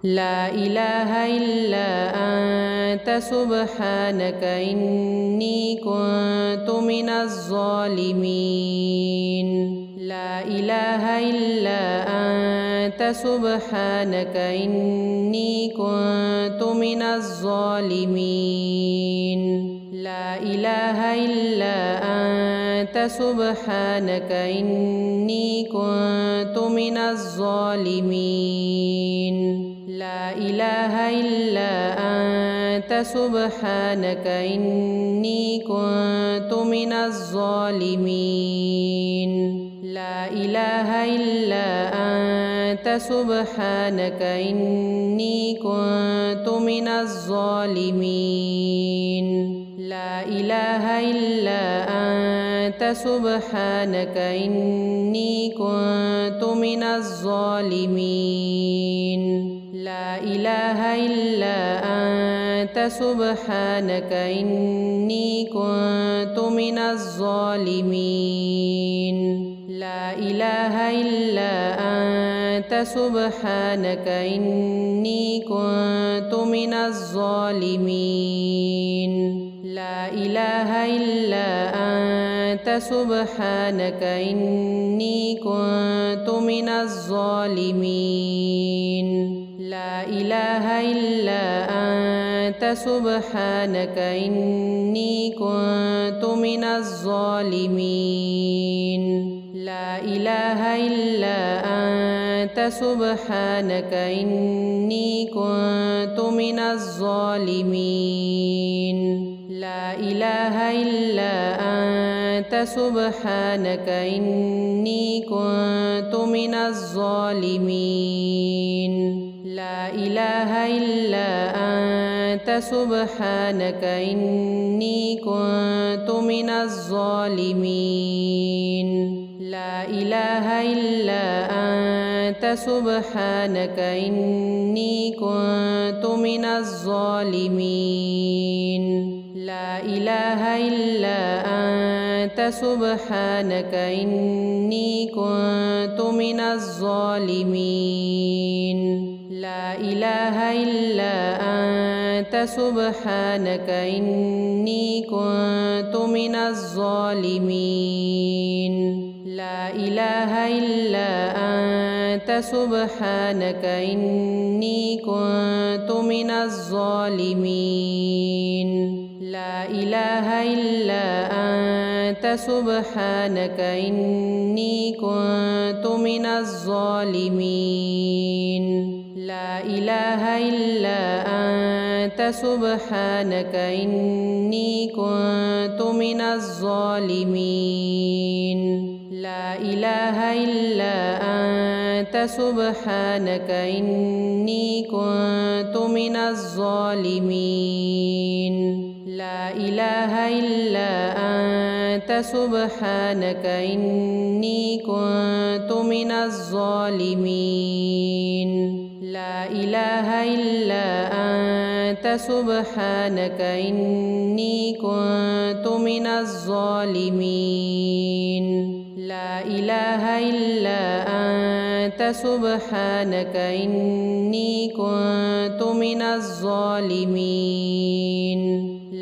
لا إله إلا أنت سبحانك إني كنت من الظالمين. لا إله إلا أنت سبحانك إني كنت من الظالمين. لا إله إلا أنت سبحانك إني كنت من الظالمين. لا إله إلا أنت سبحانك إني كنت من الظالمين. لا إله إلا أنت سبحانك إني كنت من الظالمين. لا إله إلا أنت سبحانك إني كنت من الظالمين. لا إله إلا أنت سبحانك إني كنت من الظالمين. لا إله إلا أنت سبحانك إني كنت من الظالمين. لا إله إلا أنت سبحانك إني كنت من الظالمين. لا إله إلا أنت سبحانك إني كنت من الظالمين. لا إله إلا أنت سبحانك إني كنت من الظالمين. لا إله إلا أنت سبحانك إني كنت من الظالمين. لا إله إلا أنت سبحانك إني كنت من الظالمين. لا إله إلا أنت سبحانك إني كنت من الظالمين. لا إله إلا أنت سبحانك إني كنت من الظالمين. لا إله إلا أنت سبحانك إني كنت من الظالمين. لا إله إلا أنت سبحانك إني كنت من الظالمين. لا إله إلا أنت سبحانك إني كنت من الظالمين. لا إله إلا أنت سبحانك إني كنت من الظالمين. لا إله إلا أنت سبحانك إني كنت من الظالمين. لا إله إلا أنت سبحانك إني كنت من الظالمين. لا إله إلا أنت سبحانك إني كنت من الظالمين. لا إله إلا أنت سبحانك إني كنت من الظالمين.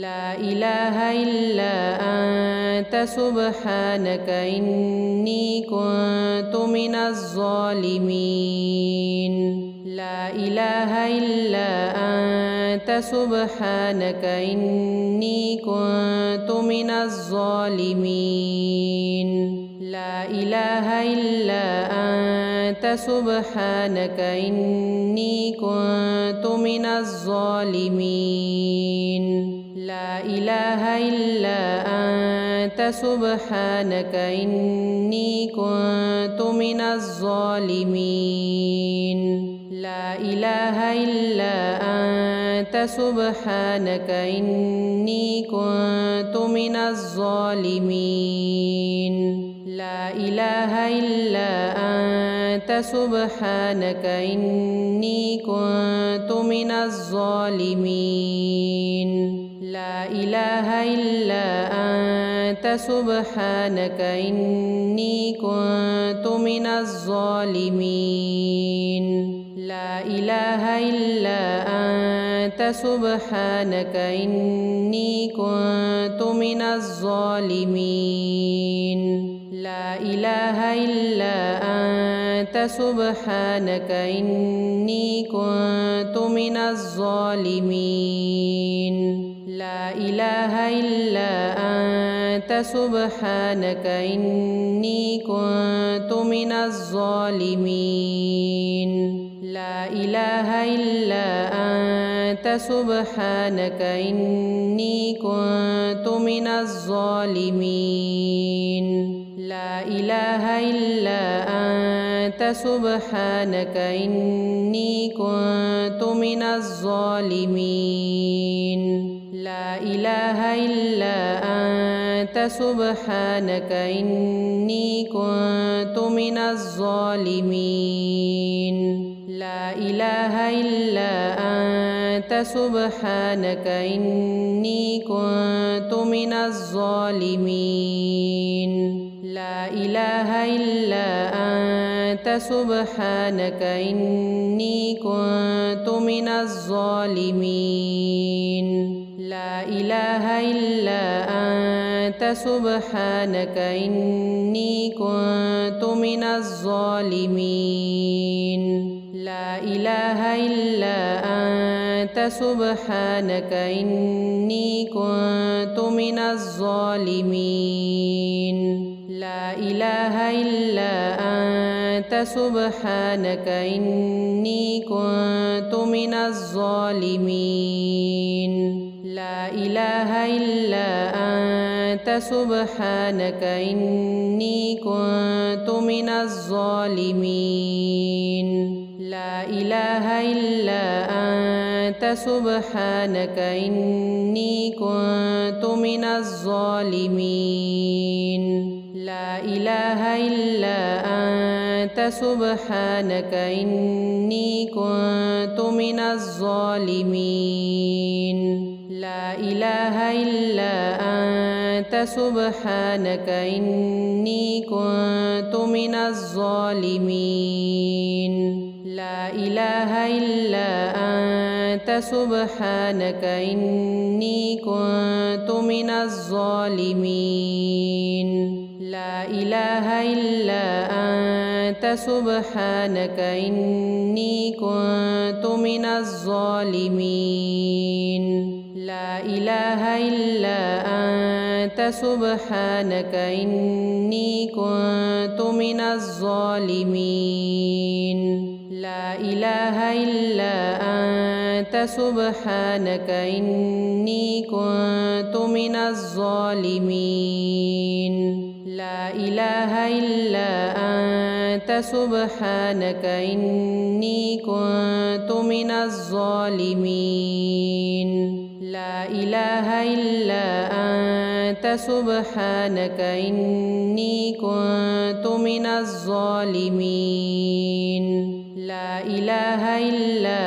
لا إله إلا أنت سبحانك إني كنت من الظالمين. لا إله إلا أنت سبحانك إني كنت من الظالمين. لا إله إلا أنت سبحانك إني كنت من الظالمين. لا إله إلا أنت سبحانك إني كنت من الظالمين. لا إله إلا أنت سبحانك إني كنت من الظالمين. لا إله إلا أنت سبحانك إني كنت من الظالمين. لا إله إلا أنت سبحانك إني كنت من الظالمين. لا إله إلا أنت سبحانك إني كنت من الظالمين لا إله إلا أنت سبحانك إني كنت من الظالمين لا إله إلا أنت سبحانك إني كنت من الظالمين لا إله إلا أنت سبحانك إني كنت من الظالمين لا إله إلا أنت سبحانك إني كنت من الظالمين لا إله إلا أنت سبحانك إني كنت من الظالمين لا إله إلا أنت سبحانك إني كنت من الظالمين لا إله إلا أنت سبحانك إني كنت من الظالمين لا إله إلا أنت سبحانك إني كنت من الظالمين لا إله إلا أنت سبحانك إني كنت من الظالمين لا إله إلا أنت سبحانك إني كنت من الظالمين لا إله إلا أنت سبحانك إني كنت من الظالمين لا إله إلا أنت سبحانك إني كنت من الظالمين لا إله إلا أنت سبحانك إني كنت من الظالمين لا إله إلا أنت سبحانك إني كنت من الظالمين لا إله إلا أنت سبحانك إني كنت من الظالمين لا إله إلا أنت سبحانك إني كنت من الظالمين لا إله إلا أنت سبحانك إني كنت من الظالمين لا إله إلا أنت سبحانك إني كنت من الظالمين لا إله إلا أنت سبحانك إني كنت من الظالمين لا إله إلا أنت سبحانك إني كنت من الظالمين لا إله إلا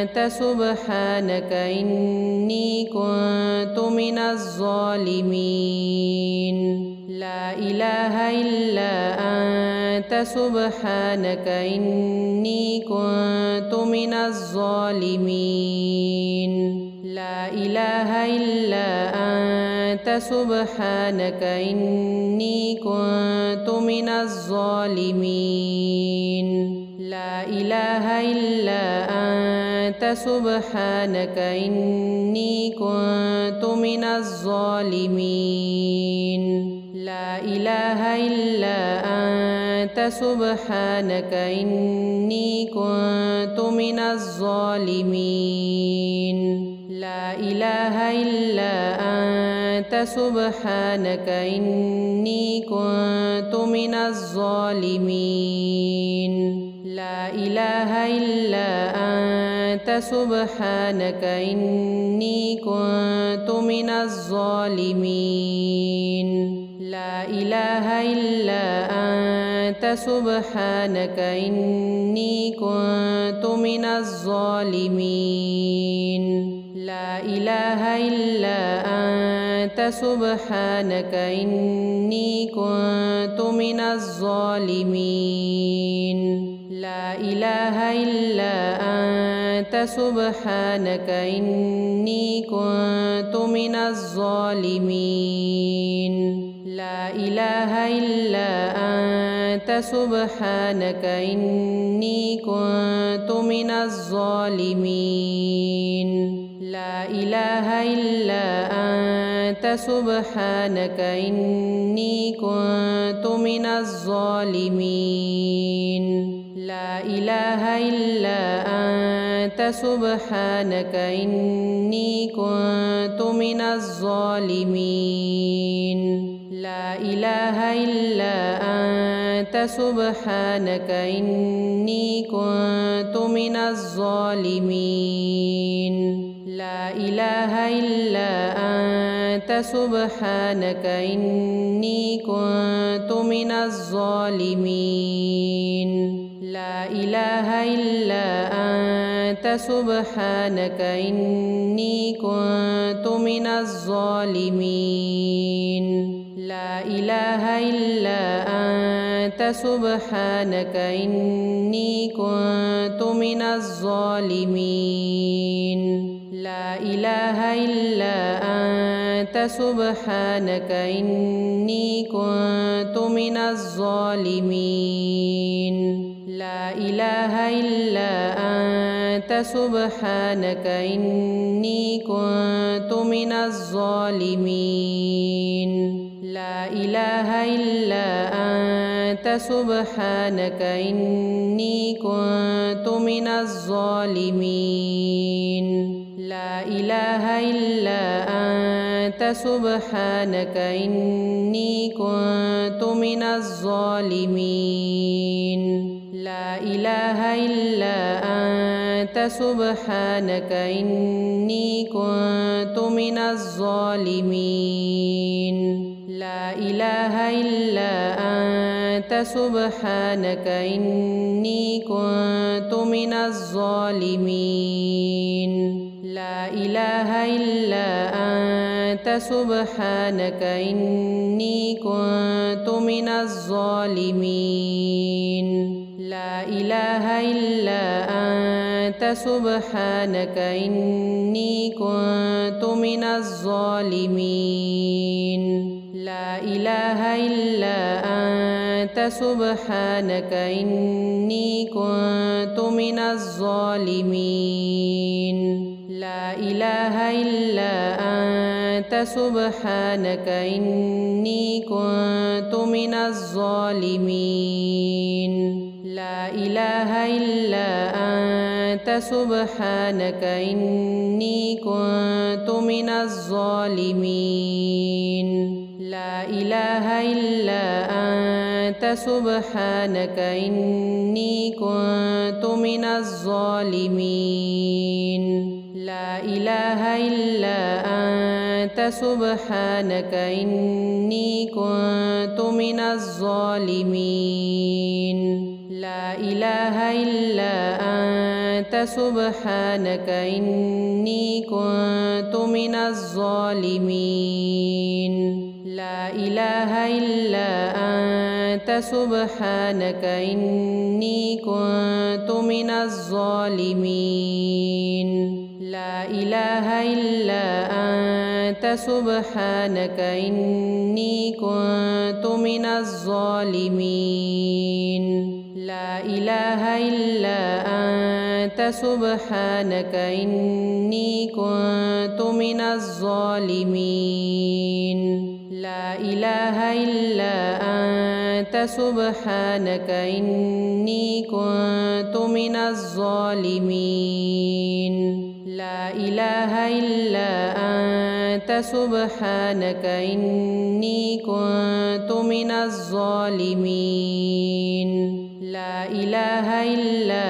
أنت سبحانك إني كنت من الظالمين لا إله إلا أنت سبحانك إني كنت من الظالمين لا إله إلا أنت سبحانك إني كنت من الظالمين لا إله إلا أنت سبحانك إني كنت من الظالمين لا إله إلا أنت سبحانك إني كنت من الظالمين لا إله إلا أنت سبحانك إني كنت من الظالمين لا إله إلا أنت سبحانك إني كنت من الظالمين لا إله إلا أنت سبحانك إني كنت من الظالمين لا إله إلا أنت سبحانك إني كنت من الظالمين لا إله إلا أنت سبحانك إني كنت من الظالمين لا إله إلا أنت سبحانك إني كنت من الظالمين لا إله إلا أنت سبحانك إني كنت من الظالمين لا إله إلا أنت سبحانك إني كنت من الظالمين لا إله إلا أنت سبحانك إني كنت من الظالمين لا إله إلا أنت سبحانك إني كنت من الظالمين لا إله إلا أنت سبحانك إني كنت من الظالمين لا إله إلا أنت سبحانك إني كنت من الظالمين لا إله إلا أنت سبحانك إني كنت من الظالمين لا إله إلا أنت سبحانك إني كنت من الظالمين لا إله إلا أنت سبحانك إني كنت من الظالمين لا إله إلا أنت سبحانك إني كنت من الظالمين لا إله إلا أنت سبحانك إني كنت من الظالمين لا إله إلا أنت سبحانك إني كنت من الظالمين لا إله إلا أنت سبحانك إني كنت من الظالمين لا إله إلا أنت سبحانك إني كنت من الظالمين لا إله إلا أنت سبحانك إني كنت من الظالمين لا إله إلا أنت سبحانك إني كنت من الظالمين لا إله إلا أنت سبحانك إني كنت من الظالمين لا إله إلا أنت سبحانك إني كنت من الظالمين لا إله إلا أنت سبحانك إني كنت من الظالمين لا إله إلا أنت سبحانك إني كنت من الظالمين لا إله إلا أنت سبحانك إني كنت من الظالمين لا إله إلا أنت سبحانك إني كنت من الظالمين لا إله إلا أنت سبحانك إني كنت من الظالمين لا إله إلا أنت سبحانك إني كنت من الظالمين لا إله إلا أنت سبحانك إني كنت من الظالمين لا إله إلا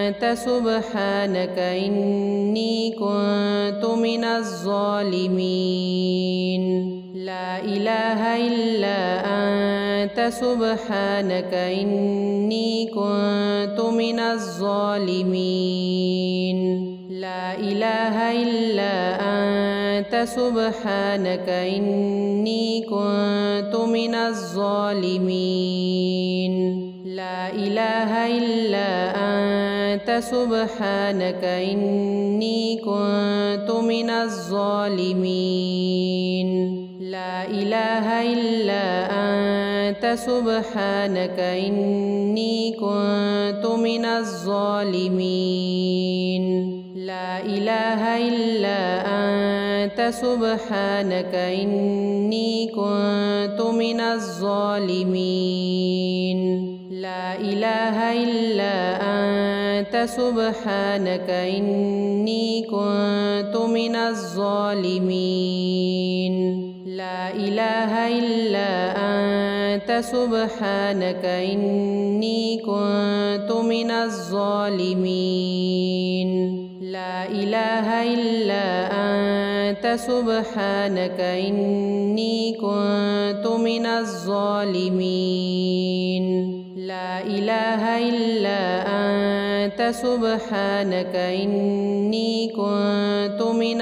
أنت سبحانك إني كنت من الظالمين لا إله إلا أنت سبحانك إني كنت من الظالمين لا إله إلا أنت سبحانك إني كنت من الظالمين لا إله إلا أنت سبحانك إني كنت من الظالمين لا إله إلا أنت سبحانك إني كنت من الظالمين لا إله إلا أنت سبحانك إني كنت من الظالمين لا إله إلا أنت سبحانك إني كنت من الظالمين لا إله إلا أنت سبحانك إني كنت من الظالمين لا إله إلا أنت سبحانك إني كنت من الظالمين لا إله إلا أنت سبحانك إني كنت من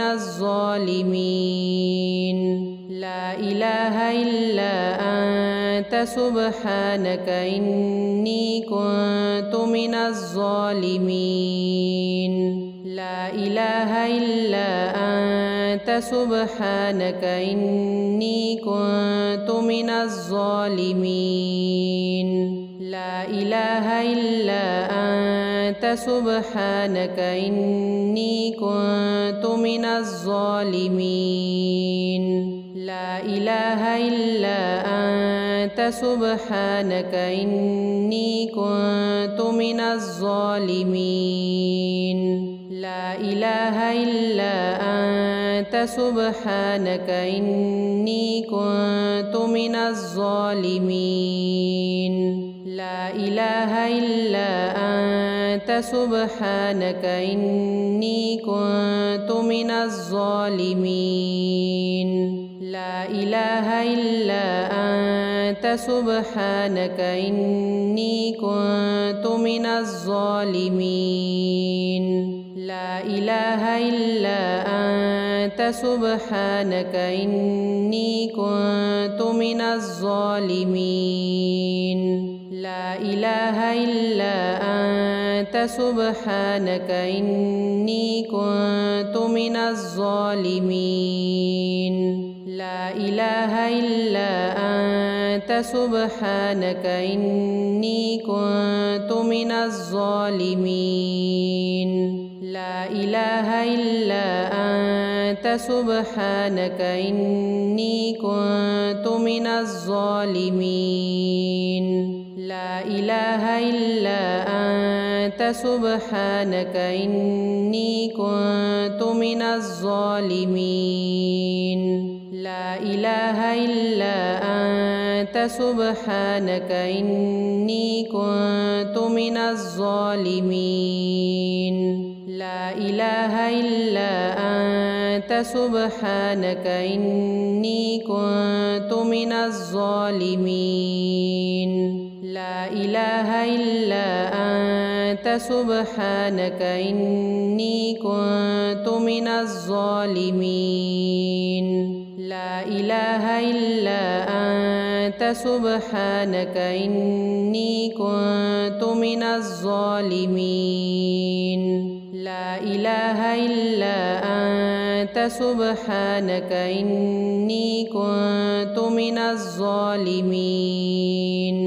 الظالمين لا إله إلا أنت سبحانك إني كنت من الظالمين لا إله إلا أنت سبحانك إني كنت من الظالمين لا إله إلا أنت سبحانك إني كنت من الظالمين لا إله إلا أنت سبحانك إني كنت من الظالمين لا إله إلا أنت سبحانك إني كنت من الظالمين لا إله إلا أنت سبحانك إني كنت من الظالمين لا إله إلا أنت سبحانك إني كنت من الظالمين لا إله إلا أنت سبحانك إني كنت من الظالمين لا إله إلا أنت سبحانك إني كنت من الظالمين لا إله إلا أنت سبحانك إني كنت من الظالمين لا إله إلا أنت سبحانك إني كنت من الظالمين لا إله إلا أنت سبحانك إني كنت من الظالمين لا إله إلا أنت سبحانك إني كنت من الظالمين لا إله إلا أنت سبحانك إني كنت من الظالمين لا إله إلا أنت سبحانك إني كنت من الظالمين لا إله إلا أنت سبحانك إني كنت من الظالمين لا إله إلا أنت سبحانك إني كنت من الظالمين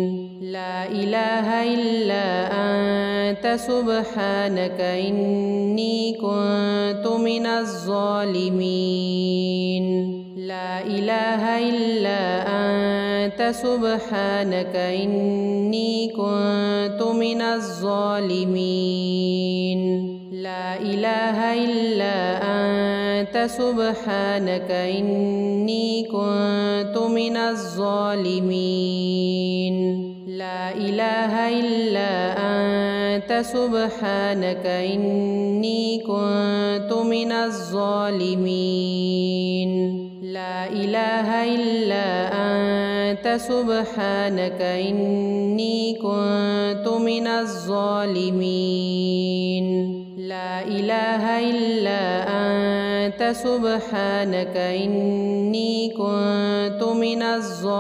لا إله إلا أنت سبحانك إني كنت من الظالمين لا إله إلا أنت سبحانك إني كنت من الظالمين لا إله إلا أنت سبحانك إني كنت من الظالمين لا إله إلا أنت سبحانك إني كنت من الظالمين لا إله إلا أنت سبحانك إني كنت من الظالمين لا إله إلا أنت سبحانك إني كنت من الظالمين